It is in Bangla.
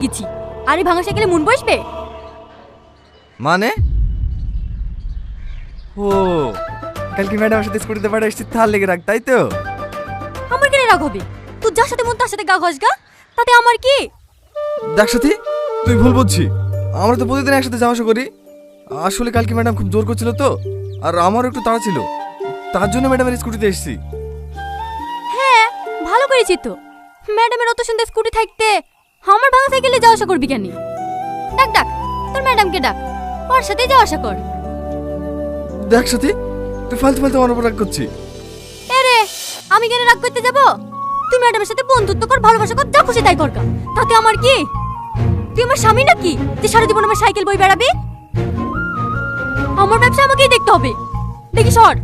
গেছি। আর এই ভাঙা সাইকেলে মন বসবে? মানে ও কালকে ম্যাডামের সাথে স্কুটিতে পাঠা এসেছি তার লেগে রাখ, তাই তো? আমার কেন রাগ হবে? তুই যার সাথে মন তার সাথে গা ঘষ গা, তাতে আমার কি? দেখ সাথী, তুই ভুল বুঝছি। আমরা তো প্রতিদিন একসাথে যাওয়া আসা করি। আসলে কালকে ম্যাডাম খুব জোর করছিল তো, আর আমারও একটু তাড়া ছিল, তার জন্য ম্যাডামের স্কুটিতে এসেছি। হ্যাঁ, ভালো করেছি তো। ম্যাডামের অত সুন্দর স্কুটি থাকতে আমার ভাঙা সাইকেলে যাওয়া আসা করবি কেন? ডাক ডাক, তোর ম্যাডামকে ডাক, ওর সাথেই যাওয়া আসা কর। দেখ সাথী, তুই ফালতু ফালতু আমার উপর রাগ করছি। এরে, আমি কেন রাগ করতে যাব? তুই ম্যাডামের সাথে বন্ধুত্ব কর, ভালোবাসা কর, যা খুশি তাই কর গা। তাতে আমার কি? তুই আমার স্বামী নাকি যে সারা জীবন আমার সাইকেল বই বেড়াবি? আমার ব্যবসা আমাকেই দেখতে হবে। দেখি সর।